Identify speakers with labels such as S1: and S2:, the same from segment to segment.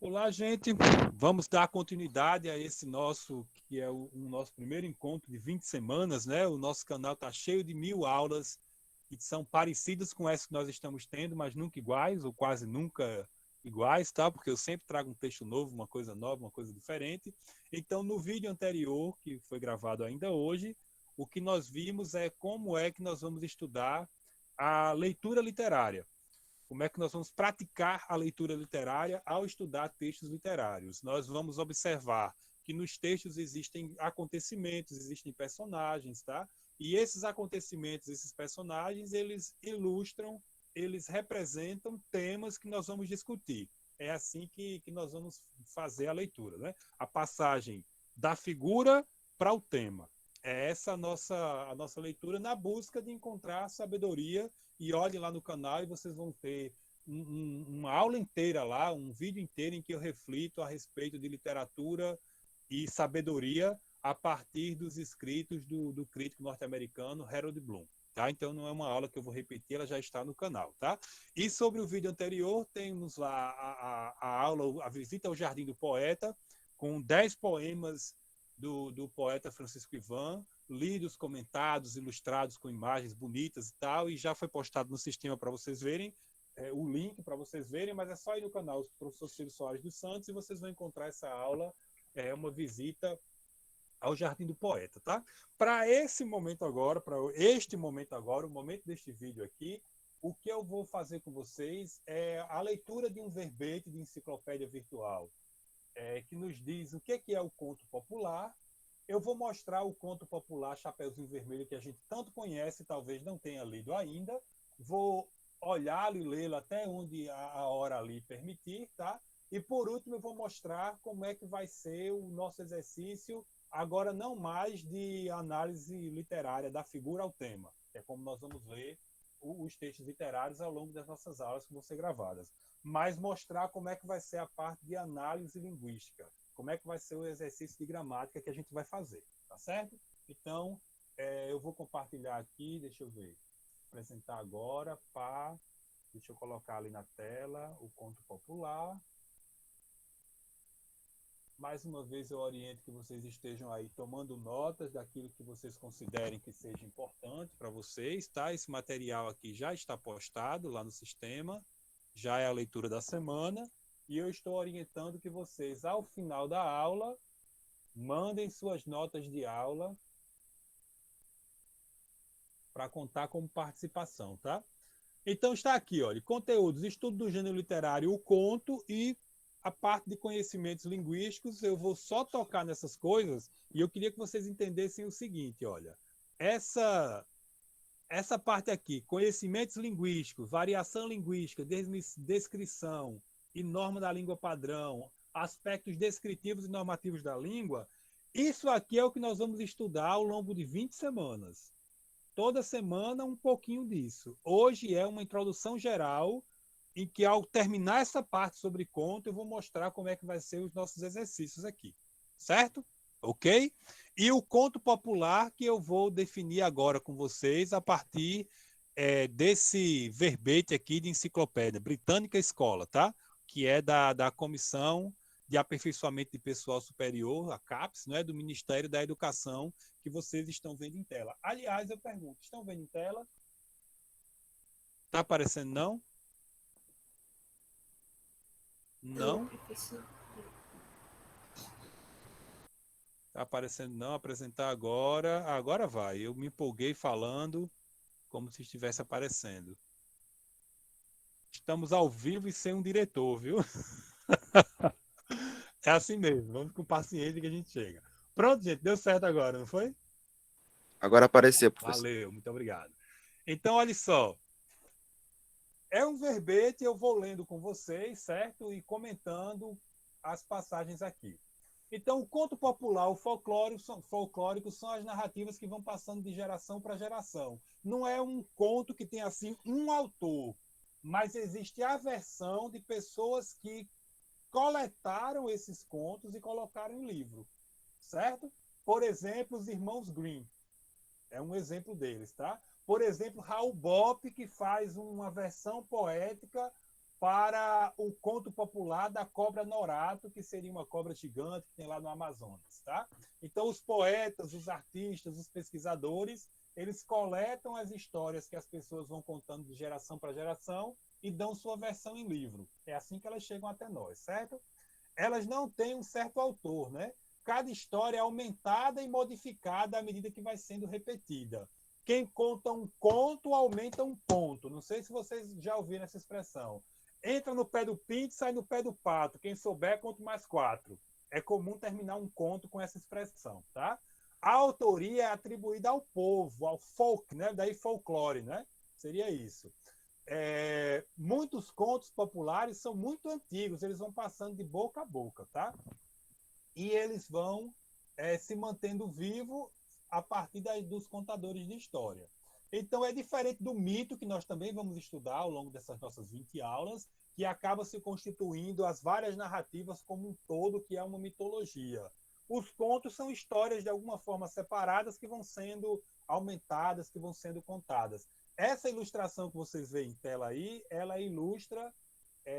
S1: Olá, gente. Vamos dar continuidade a esse nosso, que é o nosso primeiro encontro de 20 semanas, né? O nosso canal está cheio de 1000 aulas que são parecidas com essa que nós estamos tendo, mas nunca iguais, ou quase nunca iguais, tá? Porque eu sempre trago um texto novo, uma coisa nova, uma coisa diferente. Então, no vídeo anterior, que foi gravado ainda hoje, o que nós vimos é como é que nós vamos estudar a leitura literária. Como é que nós vamos praticar a leitura literária ao estudar textos literários? Nós vamos observar que nos textos existem acontecimentos, existem personagens, tá? E esses acontecimentos, esses personagens, eles ilustram, eles representam temas que nós vamos discutir. É assim que nós vamos fazer a leitura, né? A passagem da figura para o tema. É essa a nossa leitura na busca de encontrar sabedoria. E olhem lá no canal e vocês vão ter uma aula inteira lá, um vídeo inteiro em que eu reflito a respeito de literatura e sabedoria a partir dos escritos do crítico norte-americano Harold Bloom. Tá? Então não é uma aula que eu vou repetir, ela já está no canal. Tá? E sobre o vídeo anterior, temos lá a aula, a visita ao Jardim do Poeta, com 10 poemas do poeta Francisco Ivan, lidos, comentados, ilustrados com imagens bonitas e tal, e já foi postado no sistema para vocês verem, o link para vocês verem, mas é só ir no canal do professor Ciro Soares dos Santos e vocês vão encontrar essa aula, uma visita ao Jardim do Poeta, tá? Para esse momento agora, o momento deste vídeo aqui, o que eu vou fazer com vocês é a leitura de um verbete de enciclopédia virtual, que nos diz o que é o conto popular. Eu vou mostrar o conto popular Chapeuzinho Vermelho, que a gente tanto conhece e talvez não tenha lido ainda. Vou olhá-lo e lê-lo até onde a hora ali permitir, tá? E por último eu vou mostrar como é que vai ser o nosso exercício, agora não mais de análise literária da figura ao tema, é como nós vamos ler os textos literários ao longo das nossas aulas que vão ser gravadas, mas mostrar como é que vai ser a parte de análise linguística, como é que vai ser o exercício de gramática que a gente vai fazer, tá certo? Então, eu vou compartilhar aqui, deixa eu ver, apresentar agora, deixa eu colocar ali na tela o conto popular. Mais uma vez eu oriento que vocês estejam aí tomando notas daquilo que vocês considerem que seja importante para vocês, tá? Esse material aqui já está postado lá no sistema, já é a leitura da semana, e eu estou orientando que vocês, ao final da aula, mandem suas notas de aula para contar como participação, tá? Então está aqui, olha, conteúdos, estudo do gênero literário, o conto e a parte de conhecimentos linguísticos. Eu vou só tocar nessas coisas e eu queria que vocês entendessem o seguinte, olha, essa parte aqui, conhecimentos linguísticos, variação linguística, descrição e norma da língua padrão, aspectos descritivos e normativos da língua, isso aqui é o que nós vamos estudar ao longo de 20 semanas. Toda semana um pouquinho disso. Hoje é uma introdução geral em que, ao terminar essa parte sobre conto, eu vou mostrar como é que vai ser os nossos exercícios aqui. Certo? Ok? E o conto popular que eu vou definir agora com vocês a partir desse verbete aqui de enciclopédia, Britânica Escola, tá? Que é da Comissão de Aperfeiçoamento de Pessoal Superior, a CAPES, né? Do Ministério da Educação, que vocês estão vendo em tela. Aliás, eu pergunto, estão vendo em tela? Está aparecendo não? Não?
S2: Professor.
S1: Está aparecendo não? Apresentar agora. Agora vai. Eu me empolguei falando como se estivesse aparecendo. Estamos ao vivo e sem um diretor, viu? É assim mesmo. Vamos com paciência que a gente chega. Pronto, gente. Deu certo agora, não foi?
S3: Agora apareceu, professor.
S1: Valeu, muito obrigado. Então, olha só. É um verbete, eu vou lendo com vocês, certo? E comentando as passagens aqui. Então, o conto popular, o folclórico são as narrativas que vão passando de geração para geração. Não é um conto que tem, assim, um autor, mas existe a versão de pessoas que coletaram esses contos e colocaram em livro, certo? Por exemplo, os irmãos Grimm. É um exemplo deles, tá? Por exemplo, Raul Bopp, que faz uma versão poética para o conto popular da cobra Norato, que seria uma cobra gigante que tem lá no Amazonas, tá? Então, os poetas, os artistas, os pesquisadores, eles coletam as histórias que as pessoas vão contando de geração para geração e dão sua versão em livro. É assim que elas chegam até nós, certo? Elas não têm um certo autor, né? Cada história é aumentada e modificada à medida que vai sendo repetida. Quem conta um conto aumenta um ponto. Não sei se vocês já ouviram essa expressão. Entra no pé do pinto, sai no pé do pato. Quem souber, conta mais 4. É comum terminar um conto com essa expressão, tá? A autoria é atribuída ao povo, ao folk, né? Daí folclore, né? Seria isso. Muitos contos populares são muito antigos, eles vão passando de boca a boca, tá? E eles vão se mantendo vivos a partir dos contadores de história. Então, é diferente do mito, que nós também vamos estudar ao longo dessas nossas 20 aulas, que acaba se constituindo as várias narrativas como um todo, que é uma mitologia. Os contos são histórias de alguma forma separadas que vão sendo aumentadas, que vão sendo contadas. Essa ilustração que vocês veem em tela aí, ela ilustra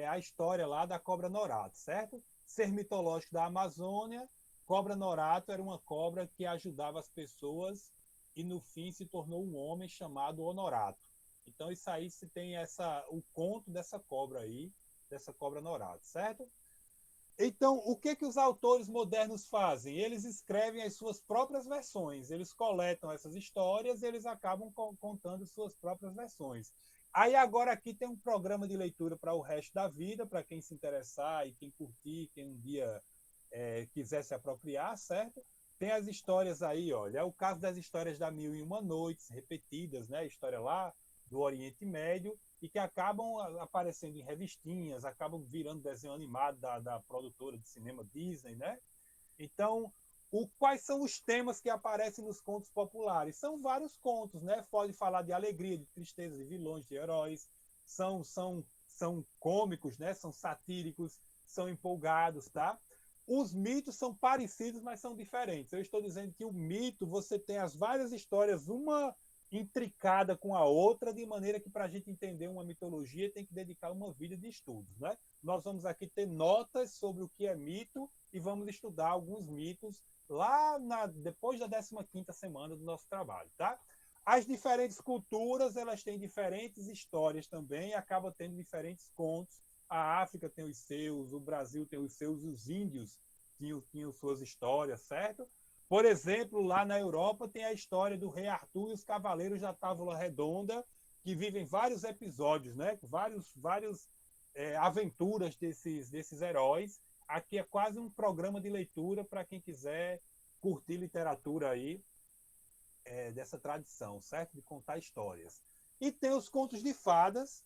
S1: a história lá da cobra Norato, certo? Ser mitológico da Amazônia, cobra Norato era uma cobra que ajudava as pessoas e no fim se tornou um homem chamado Honorato. Então isso aí se tem o conto dessa cobra aí, dessa cobra Norato, certo? Então, o que os autores modernos fazem? Eles escrevem as suas próprias versões, eles coletam essas histórias e eles acabam contando suas próprias versões. Aí agora aqui tem um programa de leitura para o resto da vida, para quem se interessar e quem curtir, quem um dia quiser se apropriar, certo? Tem as histórias aí, olha, é o caso das histórias da Mil e Uma Noites, repetidas, né? História lá do Oriente Médio, e que acabam aparecendo em revistinhas, acabam virando desenho animado da produtora de cinema Disney, né? Então, quais são os temas que aparecem nos contos populares? São vários contos, né? Pode falar de alegria, de tristeza, de vilões, de heróis. São cômicos, né? São satíricos, são empolgados, tá? Os mitos são parecidos, mas são diferentes. Eu estou dizendo que o mito, você tem as várias histórias, uma intricada com a outra, de maneira que para a gente entender uma mitologia tem que dedicar uma vida de estudos, né? Nós vamos aqui ter notas sobre o que é mito e vamos estudar alguns mitos lá depois da 15ª semana do nosso trabalho, tá? As diferentes culturas, elas têm diferentes histórias também, acabam tendo diferentes contos. A África tem os seus, o Brasil tem os seus, os índios tinham suas histórias, certo? Por exemplo, lá na Europa tem a história do rei Arthur e os cavaleiros da Távola Redonda, que vivem vários episódios, né? Vários aventuras desses heróis. Aqui é quase um programa de leitura para quem quiser curtir literatura aí dessa tradição, certo? De contar histórias. E tem os contos de fadas,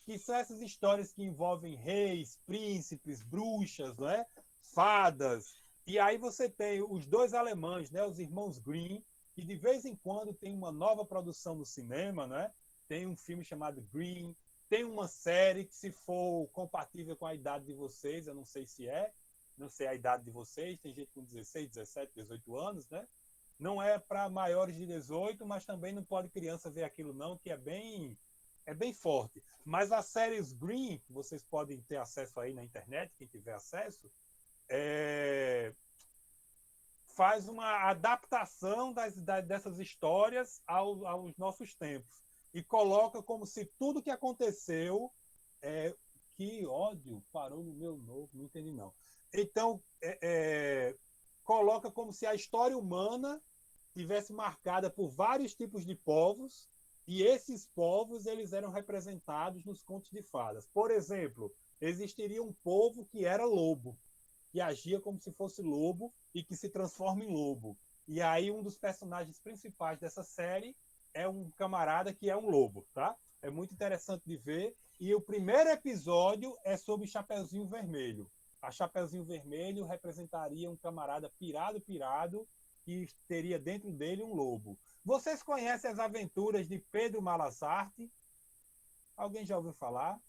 S1: que são essas histórias que envolvem reis, príncipes, bruxas, né? Fadas. E aí você tem os dois alemães, né? Os irmãos Grimm, que de vez em quando tem uma nova produção no cinema, né? Tem um filme chamado Grimm, tem uma série que, se for compatível com a idade de vocês, eu não sei se não sei a idade de vocês, tem gente com 16, 17, 18 anos, né? Não é para maiores de 18, mas também não pode criança ver aquilo não, que é bem forte. Mas as séries Grimm, que vocês podem ter acesso aí na internet, quem tiver acesso, faz uma adaptação dessas histórias aos nossos tempos e coloca como se tudo que aconteceu que ódio parou no meu novo, não entendi não. Então coloca como se a história humana tivesse marcada por vários tipos de povos e esses povos eles eram representados nos contos de fadas. Por exemplo, existiria um povo que era lobo, que agia como se fosse lobo e que se transforma em lobo. E aí um dos personagens principais dessa série é um camarada que é um lobo, tá? É muito interessante de ver. E o primeiro episódio é sobre Chapeuzinho Vermelho. A Chapeuzinho Vermelho representaria um camarada pirado, que teria dentro dele um lobo. Vocês conhecem as aventuras de Pedro Malazarte? Alguém já ouviu falar?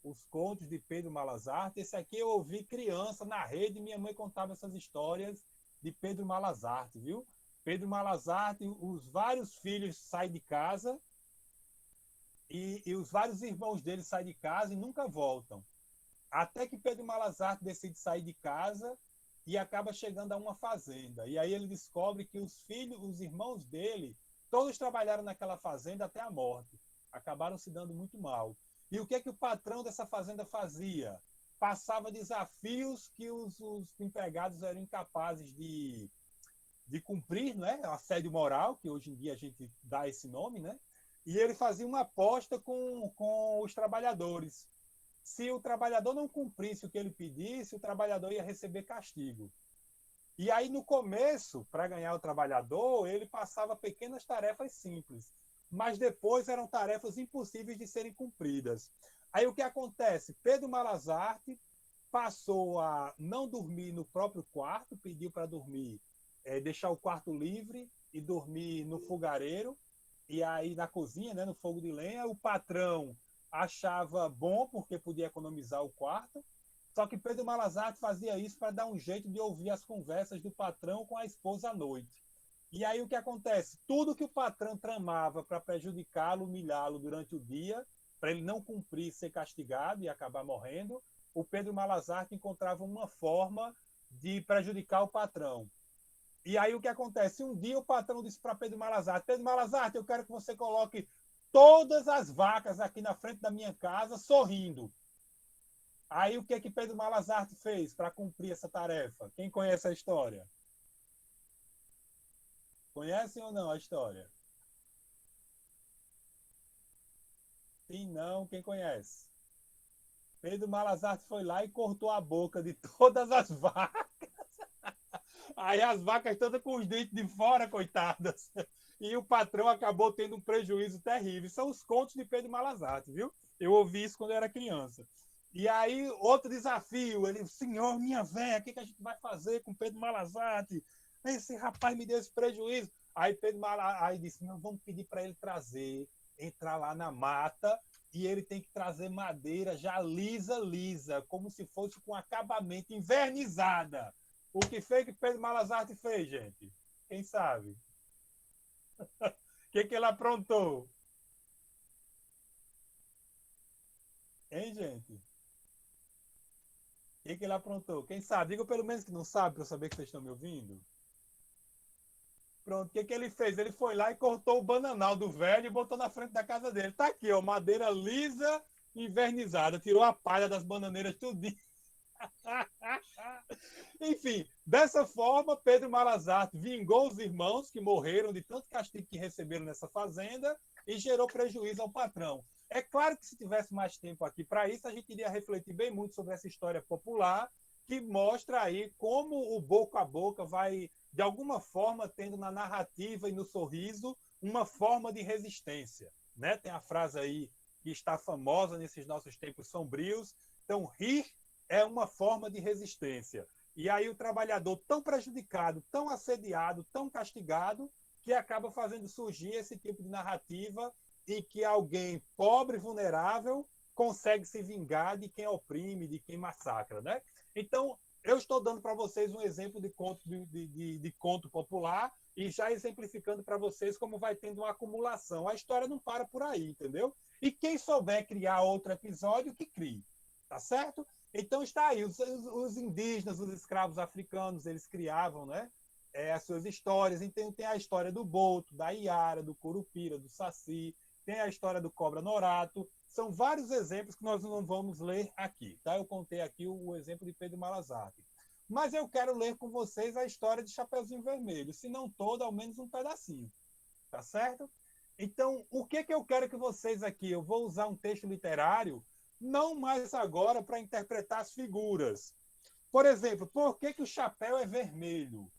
S1: Os contos de Pedro Malazarte. Esse aqui eu ouvi criança na rede, minha mãe contava essas histórias de Pedro Malazarte, viu? Pedro Malazarte, os vários filhos saem de casa e os vários irmãos dele saem de casa e nunca voltam. Até que Pedro Malazarte decide sair de casa e acaba chegando a uma fazenda. E aí ele descobre que os filhos, os irmãos dele, todos trabalharam naquela fazenda até a morte. Acabaram se dando muito mal. E o que o patrão dessa fazenda fazia? Passava desafios que os empregados eram incapazes de cumprir, né? Assédio moral, que hoje em dia a gente dá esse nome, né? E ele fazia uma aposta com os trabalhadores. Se o trabalhador não cumprisse o que ele pedisse, o trabalhador ia receber castigo. E aí, no começo, para ganhar o trabalhador, ele passava pequenas tarefas simples, mas depois eram tarefas impossíveis de serem cumpridas. Aí o que acontece? Pedro Malazarte passou a não dormir no próprio quarto, pediu para dormir, deixar o quarto livre e dormir no fogareiro, e aí na cozinha, né, no fogo de lenha. O patrão achava bom porque podia economizar o quarto, só que Pedro Malazarte fazia isso para dar um jeito de ouvir as conversas do patrão com a esposa à noite. E aí o que acontece? Tudo que o patrão tramava para prejudicá-lo, humilhá-lo durante o dia, para ele não cumprir, ser castigado e acabar morrendo, o Pedro Malazarte encontrava uma forma de prejudicar o patrão. E aí o que acontece? Um dia o patrão disse para Pedro Malazarte: Pedro Malazarte, eu quero que você coloque todas as vacas aqui na frente da minha casa sorrindo. Aí o que Pedro Malazarte fez para cumprir essa tarefa? Quem conhece a história? Conhecem ou não a história? Sim, não, quem conhece? Pedro Malazarte foi lá e cortou a boca de todas as vacas. Aí as vacas todas com os dentes de fora, coitadas. E o patrão acabou tendo um prejuízo terrível. São os contos de Pedro Malazarte, viu? Eu ouvi isso quando eu era criança. E aí, outro desafio, ele, senhor, minha véia, o que a gente vai fazer com Pedro Malazarte? Esse rapaz me deu esse prejuízo. Aí Pedro Malazarte disse, não, vamos pedir para ele trazer, entrar lá na mata, e ele tem que trazer madeira já lisa, como se fosse com acabamento envernizada. O que foi que Pedro Malazarte fez, gente? Quem sabe? O que ele aprontou? Hein, gente? O que ele aprontou? Quem sabe? Diga pelo menos que não sabe, para eu saber que vocês estão me ouvindo. Pronto, o que ele fez? Ele foi lá e cortou o bananal do velho e botou na frente da casa dele. Tá aqui, ó, madeira lisa, invernizada. Tirou a palha das bananeiras tudinho. Enfim, dessa forma, Pedro Malazarte vingou os irmãos que morreram de tanto castigo que receberam nessa fazenda e gerou prejuízo ao patrão. É claro que se tivesse mais tempo aqui para isso, a gente iria refletir bem muito sobre essa história popular que mostra aí como o boca a boca vai, de alguma forma, tendo na narrativa e no sorriso uma forma de resistência. Né? Tem a frase aí que está famosa nesses nossos tempos sombrios. Então, rir é uma forma de resistência. E aí o trabalhador tão prejudicado, tão assediado, tão castigado, que acaba fazendo surgir esse tipo de narrativa em que alguém pobre, vulnerável, consegue se vingar de quem oprime, de quem massacra, né? Então, eu estou dando para vocês um exemplo de conto, de conto popular e já exemplificando para vocês como vai tendo uma acumulação. A história não para por aí, entendeu? E quem souber criar outro episódio, que crie, tá certo? Então está aí, os indígenas, os escravos africanos, eles criavam, né, as suas histórias. Então tem a história do boto, da iara, do curupira, do saci, tem a história do cobra norato. São vários exemplos que nós não vamos ler aqui, tá? Eu contei aqui o exemplo de Pedro Malazarte. Mas eu quero ler com vocês a história de Chapeuzinho Vermelho, se não toda, ao menos um pedacinho, tá certo? Então, o que eu quero que vocês aqui, eu vou usar um texto literário não mais agora para interpretar as figuras. Por exemplo, por que o chapéu é vermelho?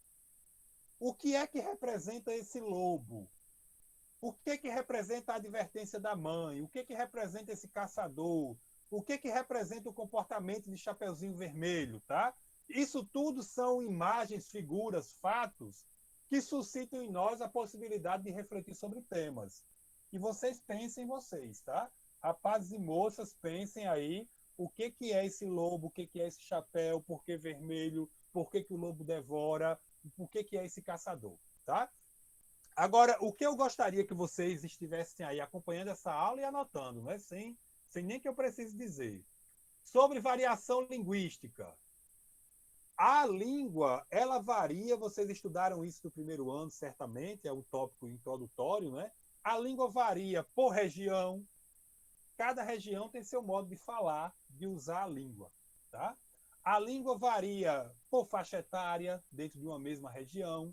S1: O que é que representa esse lobo? O que representa a advertência da mãe? O que representa esse caçador? O que representa o comportamento de Chapeuzinho Vermelho, tá? Isso tudo são imagens, figuras, fatos que suscitam em nós a possibilidade de refletir sobre temas. E vocês pensem em vocês, tá? Rapazes e moças, pensem aí o que é esse lobo, o que é esse chapéu, por que vermelho, por que o lobo devora, por que é esse caçador, tá? Agora, o que eu gostaria que vocês estivessem aí acompanhando essa aula e anotando, né? Sem nem que eu precise dizer. Sobre variação linguística. A língua, ela varia, vocês estudaram isso no primeiro ano, certamente, é um tópico introdutório, né? A língua varia por região, cada região tem seu modo de falar, de usar a língua, tá? A língua varia por faixa etária, dentro de uma mesma região,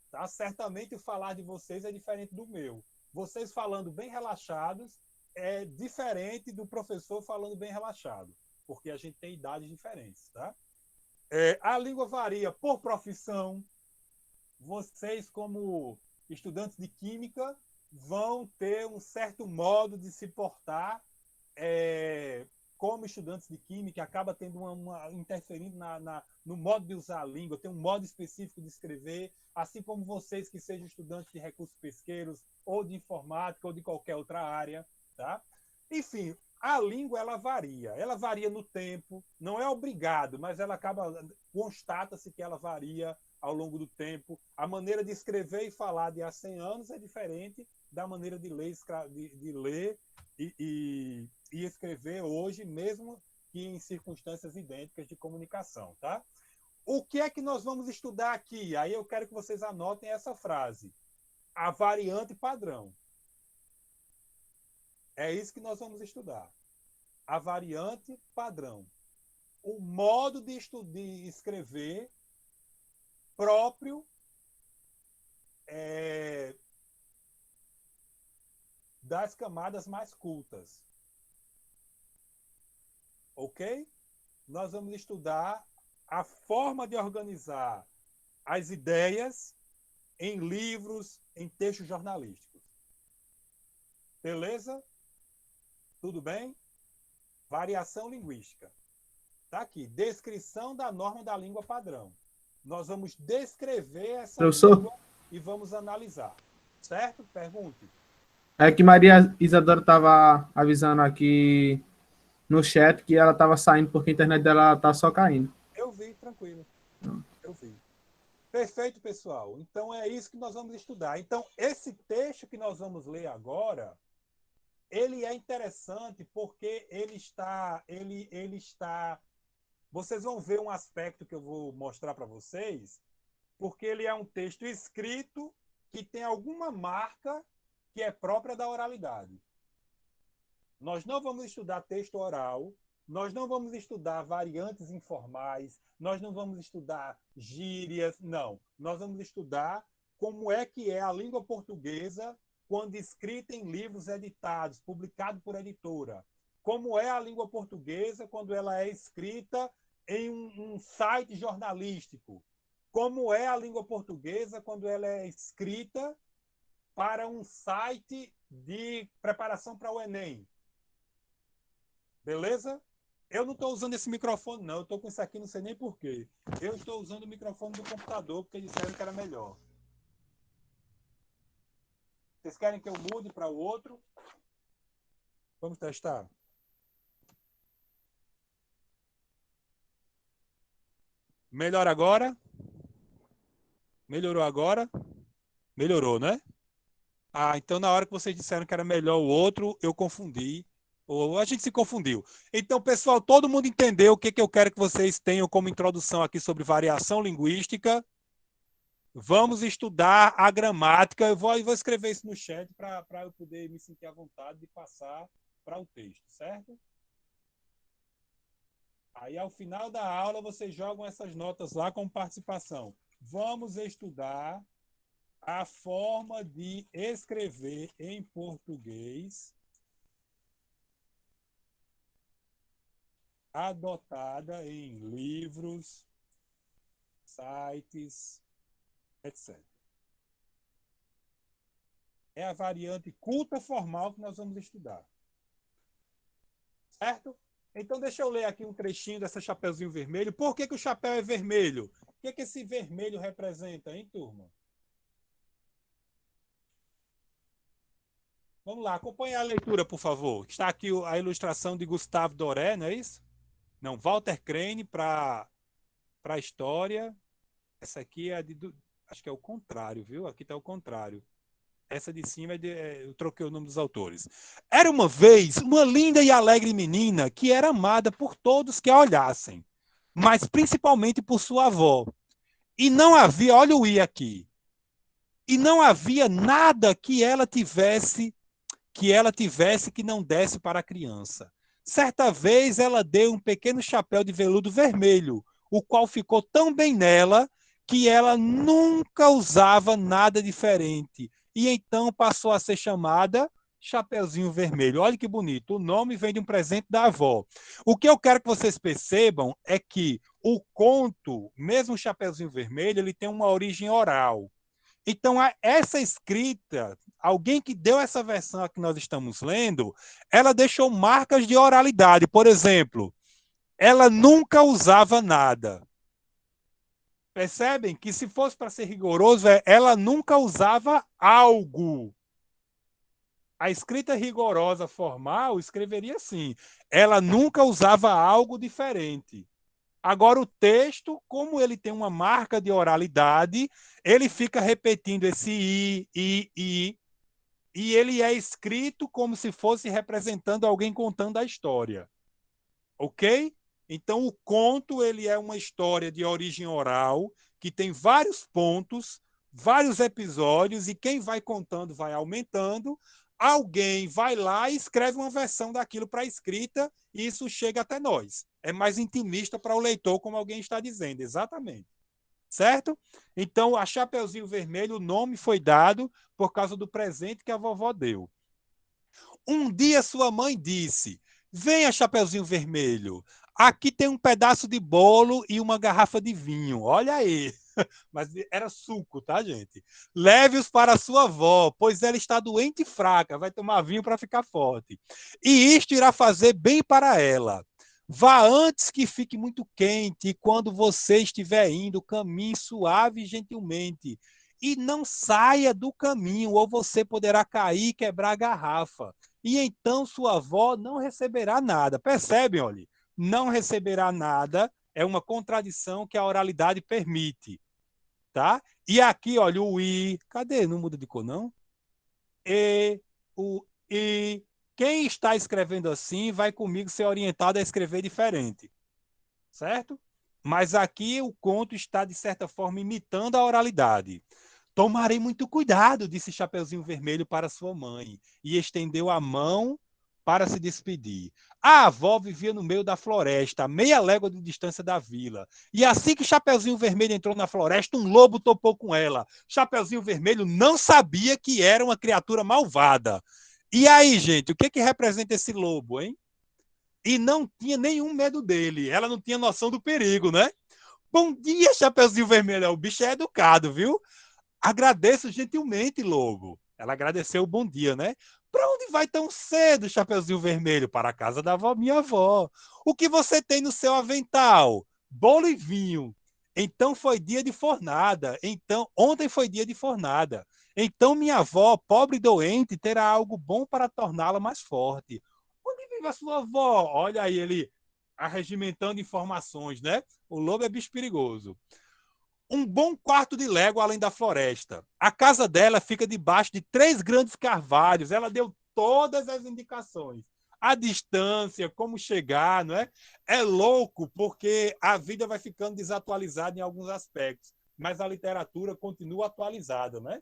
S1: tá? Certamente o falar de vocês é diferente do meu. Vocês falando bem relaxados é diferente do professor falando bem relaxado, porque a gente tem idades diferentes, tá? A língua varia por profissão. Vocês, como estudantes de química, vão ter um certo modo de se portar como estudantes de química, acaba tendo interferindo no modo de usar a língua, tem um modo específico de escrever, assim como vocês que sejam estudantes de recursos pesqueiros, ou de informática, ou de qualquer outra área, tá? Enfim, a língua ela varia no tempo, não é obrigado, mas ela constata-se que ela varia ao longo do tempo. A maneira de escrever e falar de há 100 anos é diferente da maneira de ler, de ler e escrever hoje, mesmo que em circunstâncias idênticas de comunicação, tá? O que é que nós vamos estudar aqui? Aí eu quero que vocês anotem essa frase. A variante padrão. É isso que nós vamos estudar. A variante padrão. O modo de escrever próprio das camadas mais cultas. Ok? Nós vamos estudar a forma de organizar as ideias em livros, em textos jornalísticos. Beleza? Tudo bem? Variação linguística. Está aqui. Descrição da norma da língua padrão. Nós vamos descrever essa língua e vamos analisar. Certo? Pergunte.
S2: É que Maria Isadora estava avisando aqui no chat que ela estava saindo porque a internet dela está só caindo.
S1: Eu vi, tranquilo. Eu vi. Perfeito, pessoal. Então é isso que nós vamos estudar. Então, esse texto que nós vamos ler agora, ele é interessante porque ele está. Vocês vão ver um aspecto que eu vou mostrar para vocês, porque ele é um texto escrito que tem alguma marca que é própria da oralidade. Nós não vamos estudar texto oral, nós não vamos estudar variantes informais, nós não vamos estudar gírias, não. Nós vamos estudar como é que é a língua portuguesa quando escrita em livros editados, publicado por editora. Como é a língua portuguesa quando ela é escrita em um site jornalístico. Como é a língua portuguesa quando ela é escrita para um site de preparação para o Enem. Beleza? Eu não estou usando esse microfone, não. Eu estou com isso aqui, não sei nem porquê. Eu estou usando o microfone do computador, porque disseram que era melhor. Vocês querem que eu mude para o outro? Vamos testar. Melhor agora? Melhorou agora? Melhorou, né? Ah, então na hora que vocês disseram que era melhor o outro, eu confundi. Ou a gente se confundiu. Então, pessoal, todo mundo entendeu o que eu quero que vocês tenham como introdução aqui sobre variação linguística. Vamos estudar a gramática. Eu vou escrever isso no chat para eu poder me sentir à vontade de passar para o texto, certo? Aí, ao final da aula, vocês jogam essas notas lá com participação. Vamos estudar a forma de escrever em português adotada em livros, sites, etc. É a variante culta formal que nós vamos estudar. Certo? Então, deixa eu ler aqui um trechinho dessa Chapeuzinho Vermelho. Por que o chapéu é vermelho? O que esse vermelho representa, hein, turma? Vamos lá, acompanhe a leitura, por favor. Está aqui a ilustração de Gustave Doré, não é isso? Não, Walter Crane para a história. Essa aqui é acho que é o contrário, viu? Aqui está o contrário. Essa de cima eu troquei o nome dos autores. Era uma vez uma linda e alegre menina que era amada por todos que a olhassem, mas principalmente por sua avó. E não havia, olha o i aqui, e não havia nada que não desse para a criança. Certa vez ela deu um pequeno chapéu de veludo vermelho, o qual ficou tão bem nela que ela nunca usava nada diferente. E então passou a ser chamada Chapeuzinho Vermelho. Olha que bonito. O nome vem de um presente da avó. O que eu quero que vocês percebam é que o conto, mesmo o Chapeuzinho Vermelho, ele tem uma origem oral. Então, essa escrita, alguém que deu essa versão que nós estamos lendo, ela deixou marcas de oralidade. Por exemplo, ela nunca usava nada. Percebem que, se fosse para ser rigoroso, ela nunca usava algo. A escrita rigorosa formal escreveria assim: ela nunca usava algo diferente. Agora, o texto, como ele tem uma marca de oralidade, ele fica repetindo esse i, e ele é escrito como se fosse representando alguém contando a história. Ok? Então, o conto ele é uma história de origem oral, que tem vários pontos, vários episódios, e quem vai contando vai aumentando. Alguém vai lá e escreve uma versão daquilo para a escrita, e isso chega até nós. É mais intimista para o leitor, como alguém está dizendo, exatamente. Certo? Então, a Chapeuzinho Vermelho, o nome foi dado por causa do presente que a vovó deu. Um dia sua mãe disse: venha, Chapeuzinho Vermelho, aqui tem um pedaço de bolo e uma garrafa de vinho. Olha aí. Mas era suco, tá, gente? Leve-os para sua avó, pois ela está doente e fraca, vai tomar vinho para ficar forte. E isto irá fazer bem para ela. Vá antes que fique muito quente, e quando você estiver indo, caminhe suave e gentilmente. E não saia do caminho, ou você poderá cair e quebrar a garrafa. E então sua avó não receberá nada. Percebem, olha? Não receberá nada é uma contradição que a oralidade permite. Tá? E aqui, olha, o i, cadê? Não muda de cor, não? E, o i. Quem está escrevendo assim vai comigo ser orientado a escrever diferente, certo? Mas aqui o conto está, de certa forma, imitando a oralidade. Tomarei muito cuidado, disse Chapeuzinho Vermelho para sua mãe, e estendeu a mão para se despedir. A avó vivia no meio da floresta, a meia légua de distância da vila. E assim que Chapeuzinho Vermelho entrou na floresta, um lobo topou com ela. Chapeuzinho Vermelho não sabia que era uma criatura malvada. E aí, gente, o que que representa esse lobo, hein? E não tinha nenhum medo dele. Ela não tinha noção do perigo, né? Bom dia, Chapeuzinho Vermelho. O bicho é educado, viu? Agradeço gentilmente, lobo. Ela agradeceu o bom dia, né? Para onde vai tão cedo, Chapeuzinho Vermelho? Para a casa da minha avó. O que você tem no seu avental? Bolo e vinho. Então foi dia de fornada. Ontem foi dia de fornada. Então minha avó, pobre e doente, terá algo bom para torná-la mais forte. Onde vive a sua avó? Olha aí ele arregimentando informações, né? O lobo é bicho perigoso. Um bom quarto de légua além da floresta. A casa dela fica debaixo de 3 grandes carvalhos. Ela deu todas as indicações. A distância, como chegar, não é? É louco, porque a vida vai ficando desatualizada em alguns aspectos, mas a literatura continua atualizada, né?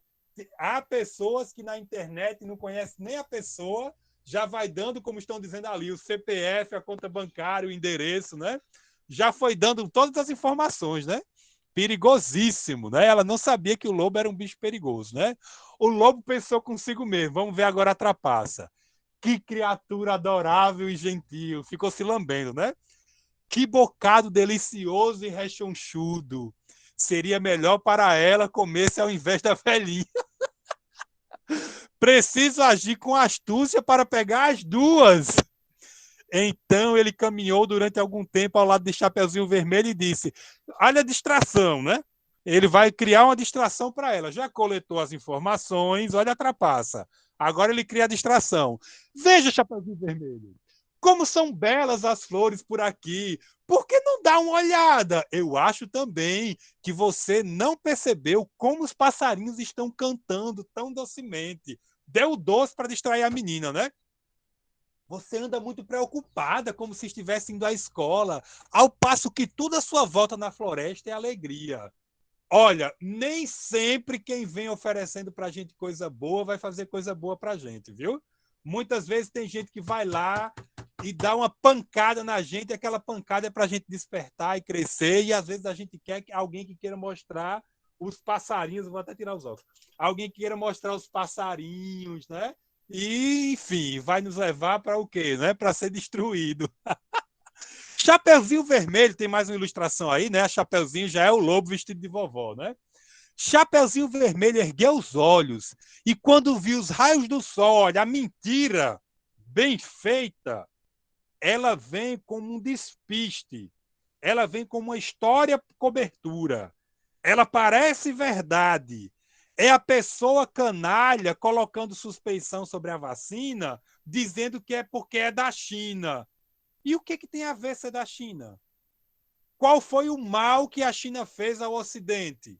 S1: Há pessoas que na internet não conhecem nem a pessoa, já vai dando, como estão dizendo ali, o CPF, a conta bancária, o endereço, né? Já foi dando todas as informações, né? Perigosíssimo, né? Ela não sabia que o lobo era um bicho perigoso, né? O lobo pensou consigo mesmo. Vamos ver agora a trapaça. Que criatura adorável e gentil. Ficou se lambendo, né? Que bocado delicioso e rechonchudo. Seria melhor para ela comer-se ao invés da velhinha. Preciso agir com astúcia para pegar as duas. Então ele caminhou durante algum tempo ao lado de Chapeuzinho Vermelho e disse: olha a distração, né? Ele vai criar uma distração para ela. Já coletou as informações, olha a trapaça. Agora ele cria a distração. Veja, Chapeuzinho Vermelho. Como são belas as flores por aqui. Por que não dá uma olhada? Eu acho também que você não percebeu como os passarinhos estão cantando tão docemente. Deu doce para distrair a menina, né? Você anda muito preocupada, como se estivesse indo à escola, ao passo que tudo à sua volta na floresta é alegria. Olha, nem sempre quem vem oferecendo para a gente coisa boa vai fazer coisa boa para a gente, viu? Muitas vezes tem gente que vai lá e dá uma pancada na gente, e aquela pancada é para a gente despertar e crescer, e às vezes a gente quer alguém que queira mostrar os passarinhos, vou até tirar os óculos, alguém que queira mostrar os passarinhos, né? E, enfim, vai nos levar para o quê? Né? Para ser destruído. Chapeuzinho Vermelho, tem mais uma ilustração aí, né? A Chapeuzinho já é o lobo vestido de vovó, né? Chapeuzinho Vermelho ergueu os olhos e quando viu os raios do sol, olha, a mentira bem feita, ela vem como um despiste, ela vem como uma história cobertura, ela parece verdade. É a pessoa canalha colocando suspeição sobre a vacina, dizendo que é porque é da China. E o que tem a ver ser da China? Qual foi o mal que a China fez ao Ocidente?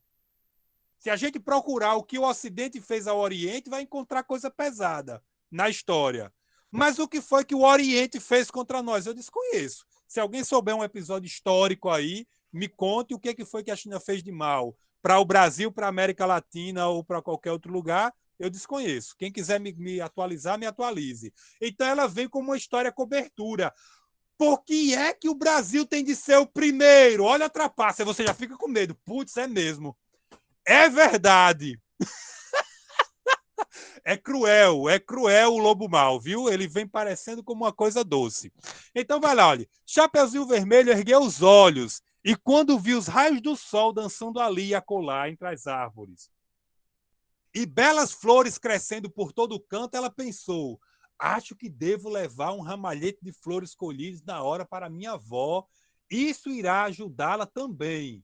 S1: Se a gente procurar o que o Ocidente fez ao Oriente, vai encontrar coisa pesada na história. Mas o que foi que o Oriente fez contra nós? Eu desconheço. Se alguém souber um episódio histórico aí, me conte o que foi que a China fez de mal para o Brasil, para a América Latina ou para qualquer outro lugar, eu desconheço. Quem quiser me atualizar, me atualize. Então ela vem como uma história cobertura. Por que é que o Brasil tem de ser o primeiro? Olha a trapaça, você já fica com medo. Putz, é mesmo. É verdade. É cruel o lobo mau, viu? Ele vem parecendo como uma coisa doce. Então vai lá, olha. Chapeuzinho Vermelho ergueu os olhos e quando viu os raios do sol dançando ali e acolá entre as árvores e belas flores crescendo por todo o canto, ela pensou: acho que devo levar um ramalhete de flores colhidas na hora para minha avó. Isso irá ajudá-la também.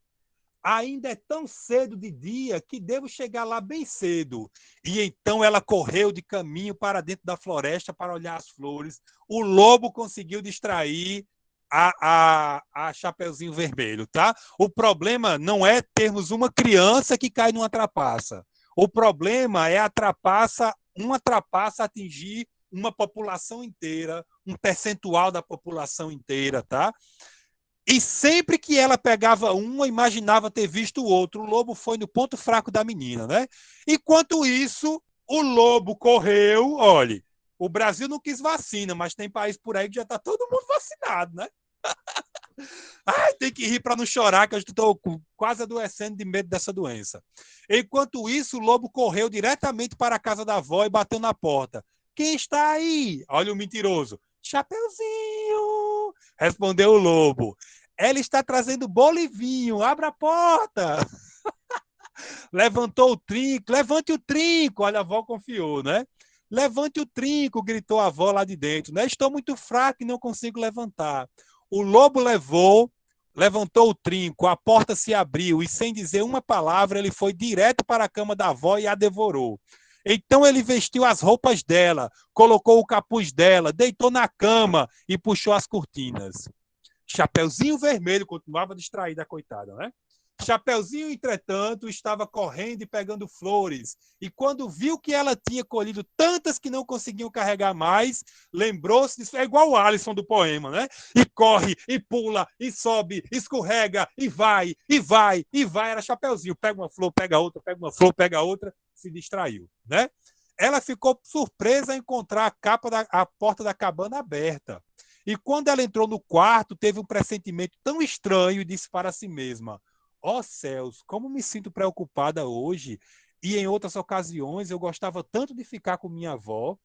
S1: Ainda é tão cedo de dia que devo chegar lá bem cedo. E então ela correu de caminho para dentro da floresta para olhar as flores. O lobo conseguiu distrair a Chapeuzinho Vermelho, tá? O problema não é termos uma criança que cai numa trapaça. O problema é uma trapaça atingir uma população inteira, um percentual da população inteira, tá? E sempre que ela pegava uma, imaginava ter visto o outro. O lobo foi no ponto fraco da menina, né? Enquanto isso, o lobo correu. Olha, o Brasil não quis vacina, mas tem país por aí que já está todo mundo vacinado, né? Ai, tem que rir para não chorar, que eu estou quase adoecendo de medo dessa doença. Enquanto isso, o lobo correu diretamente para a casa da avó e bateu na porta. Quem está aí? Olha o mentiroso. Chapeuzinho! Respondeu o lobo. Ela está trazendo bolo e vinho. Abra a porta. Levantou o trinco. Levante o trinco. Olha, a avó confiou, né? Levante o trinco, gritou a avó lá de dentro. Né? Estou muito fraco e não consigo levantar. O lobo levantou o trinco, a porta se abriu e, sem dizer uma palavra, ele foi direto para a cama da avó e a devorou. Então ele vestiu as roupas dela, colocou o capuz dela, deitou na cama e puxou as cortinas. Chapeuzinho Vermelho continuava distraída, coitada, né? Chapeuzinho, entretanto, estava correndo e pegando flores. E quando viu que ela tinha colhido tantas que não conseguiam carregar mais, lembrou-se disso. É igual o Alisson do poema, né? E corre, e pula, e sobe, escorrega, e vai, e vai, e vai. Era Chapeuzinho. Pega uma flor, pega outra, pega uma flor, pega outra. Se distraiu, né? Ela ficou surpresa a encontrar a porta da cabana aberta. E quando ela entrou no quarto, teve um pressentimento tão estranho e disse para si mesma: ó céus, como me sinto preocupada hoje. E em outras ocasiões eu gostava tanto de ficar com minha avó.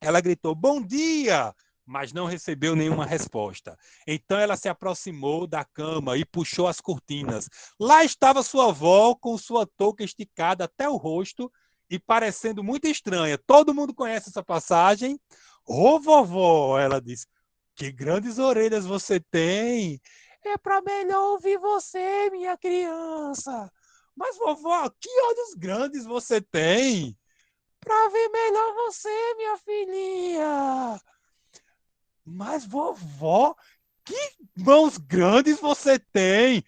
S1: Ela gritou: bom dia! Mas não recebeu nenhuma resposta. Então ela se aproximou da cama e puxou as cortinas. Lá estava sua avó com sua touca esticada até o rosto e parecendo muito estranha. Todo mundo conhece essa passagem. Ô vovó, ela disse, que grandes orelhas você tem. É para melhor ouvir você, minha criança. Mas vovó, que olhos grandes você tem. Para ver melhor você, minha filhinha. Mas, vovó, que mãos grandes você tem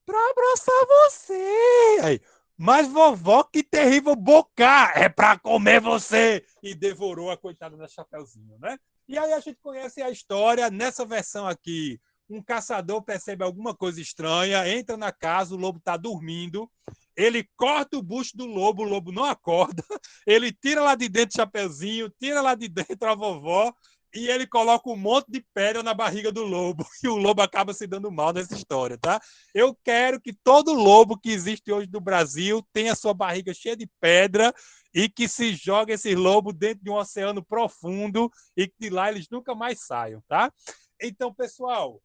S1: para abraçar você. Aí, mas, vovó, que terrível boca é para comer você. E devorou a coitada da Chapeuzinho, né? E aí a gente conhece a história nessa versão aqui. Um caçador percebe alguma coisa estranha, entra na casa, o lobo está dormindo, ele corta o bucho do lobo, o lobo não acorda, ele tira lá de dentro o Chapeuzinho, tira lá de dentro a vovó, e ele coloca um monte de pedra na barriga do lobo, e o lobo acaba se dando mal nessa história, tá? Eu quero que todo lobo que existe hoje no Brasil tenha sua barriga cheia de pedra e que se jogue esse lobo dentro de um oceano profundo e que de lá eles nunca mais saiam, tá? Então, pessoal,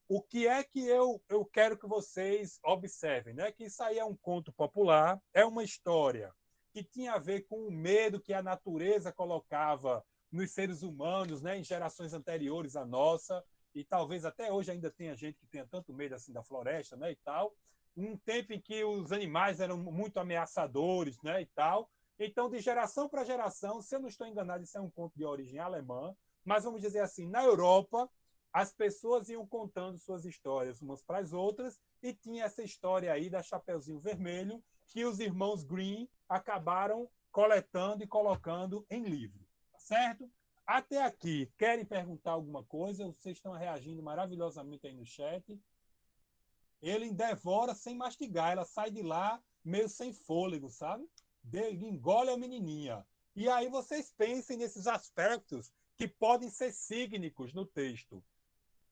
S1: o que é que eu quero que vocês observem, né? Que isso aí é um conto popular, é uma história que tinha a ver com o medo que a natureza colocava nos seres humanos, né? Em gerações anteriores à nossa, e talvez até hoje ainda tenha gente que tenha tanto medo assim da floresta, né? E tal. Um tempo em que os animais eram muito ameaçadores, né? E tal. Então, de geração para geração, se eu não estou enganado, isso é um conto de origem alemã, mas vamos dizer assim, na Europa as pessoas iam contando suas histórias umas para as outras, e tinha essa história aí da Chapeuzinho Vermelho, que os irmãos Green acabaram coletando e colocando em livro, certo? Até aqui, querem perguntar alguma coisa? Vocês estão reagindo maravilhosamente aí no chat. Ele devora sem mastigar, ela sai de lá meio sem fôlego, sabe? Engole a menininha. E aí vocês pensem nesses aspectos que podem ser sígnicos no texto.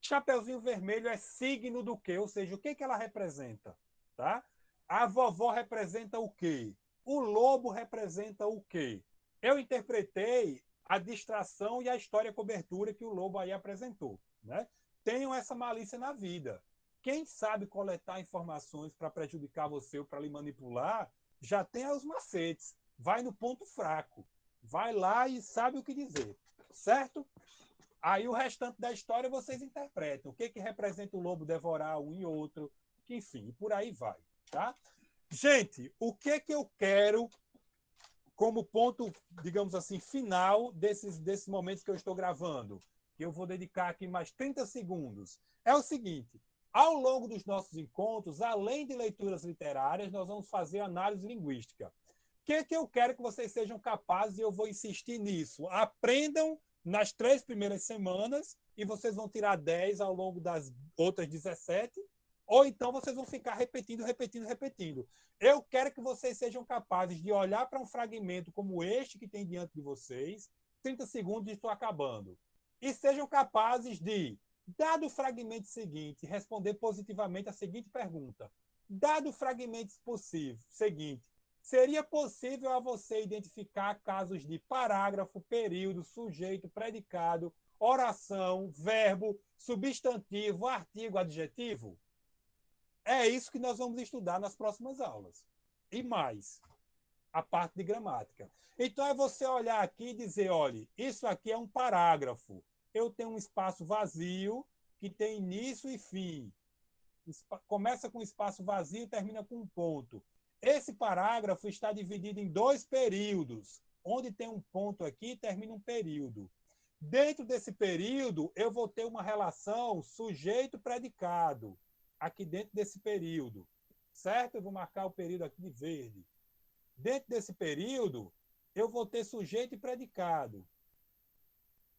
S1: Chapeuzinho Vermelho é signo do quê? Ou seja, o que ela representa? Tá? A vovó representa o quê? O lobo representa o quê? Eu interpretei a distração e a história cobertura que o lobo aí apresentou. Né? Tenham essa malícia na vida. Quem sabe coletar informações para prejudicar você ou para lhe manipular, já tem os macetes. Vai no ponto fraco. Vai lá e sabe o que dizer. Certo? Aí o restante da história vocês interpretam. O que representa o lobo devorar um e outro, enfim, por aí vai, tá? Gente, o que eu quero como ponto, digamos assim, final desses momentos que eu estou gravando, que eu vou dedicar aqui mais 30 segundos, é o seguinte: ao longo dos nossos encontros, além de leituras literárias, nós vamos fazer análise linguística. O que eu quero que vocês sejam capazes, e eu vou insistir nisso, aprendam nas 3 primeiras semanas e vocês vão tirar 10 ao longo das outras 17, ou então vocês vão ficar repetindo, repetindo, repetindo. Eu quero que vocês sejam capazes de olhar para um fragmento como este que tem diante de vocês, 30 segundos e estou acabando, e sejam capazes de, dado o fragmento seguinte, responder positivamente a seguinte pergunta. Dado o fragmento possível, seguinte, seria possível a você identificar casos de parágrafo, período, sujeito, predicado, oração, verbo, substantivo, artigo, adjetivo? É isso que nós vamos estudar nas próximas aulas. E mais, a parte de gramática. Então é você olhar aqui e dizer, olha, isso aqui é um parágrafo. Eu tenho um espaço vazio que tem início e fim. Começa com espaço vazio e termina com um ponto. Esse parágrafo está dividido em 2 períodos, onde tem um ponto aqui e termina um período. Dentro desse período, eu vou ter uma relação sujeito-predicado, aqui dentro desse período, certo? Eu vou marcar o período aqui de verde. Dentro desse período, eu vou ter sujeito e predicado.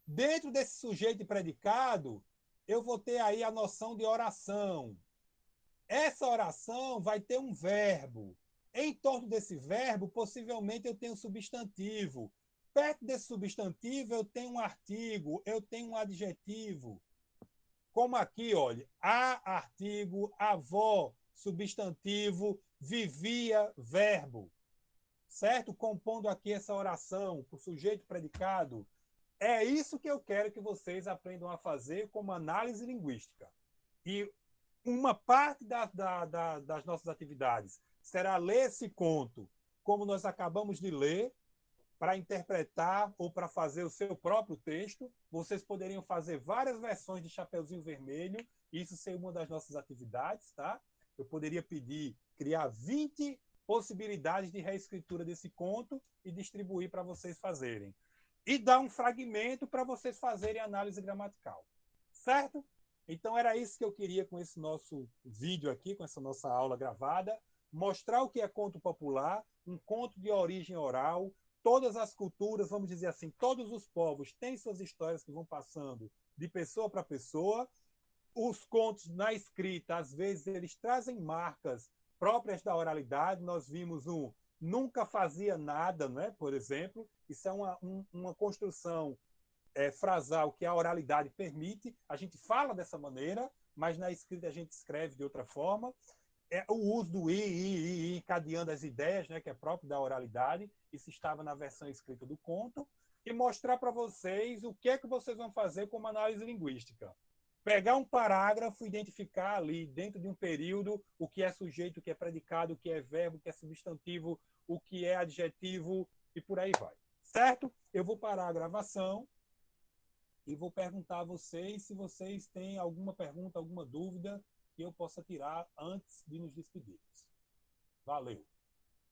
S1: Dentro desse sujeito e predicado, eu vou ter aí a noção de oração. Essa oração vai ter um verbo. Em torno desse verbo, possivelmente eu tenho um substantivo. Perto desse substantivo, eu tenho um artigo, eu tenho um adjetivo. Como aqui, olha, a artigo, avó, substantivo, vivia, verbo. Certo? Compondo aqui essa oração, o sujeito predicado. É isso que eu quero que vocês aprendam a fazer como análise linguística. E uma parte das nossas atividades será ler esse conto, como nós acabamos de ler, para interpretar ou para fazer o seu próprio texto. Vocês poderiam fazer várias versões de Chapeuzinho Vermelho, isso seria uma das nossas atividades, tá? Eu poderia pedir, criar 20 possibilidades de reescritura desse conto e distribuir para vocês fazerem. e dar um fragmento para vocês fazerem análise gramatical. Certo? Então, era isso que eu queria com esse nosso vídeo aqui, com essa nossa aula gravada, mostrar o que é conto popular, um conto de origem oral. Todas as culturas, vamos dizer assim, todos os povos têm suas histórias que vão passando de pessoa para pessoa. Os contos na escrita, às vezes, eles trazem marcas próprias da oralidade. Nós vimos um nunca fazia nada, né? Por exemplo. Isso é uma construção frasal que a oralidade permite. A gente fala dessa maneira, mas na escrita a gente escreve de outra forma. O uso do i, encadeando as ideias, né, que é próprio da oralidade. Isso estava na versão escrita do conto. E mostrar para vocês o que é que vocês vão fazer como análise linguística. Pegar um parágrafo, identificar ali, dentro de um período, o que é sujeito, o que é predicado, o que é verbo, o que é substantivo, o que é adjetivo, e por aí vai. Certo? Eu vou parar a gravação e vou perguntar a vocês se vocês têm alguma pergunta, alguma dúvida que eu possa tirar antes de nos despedirmos. Valeu!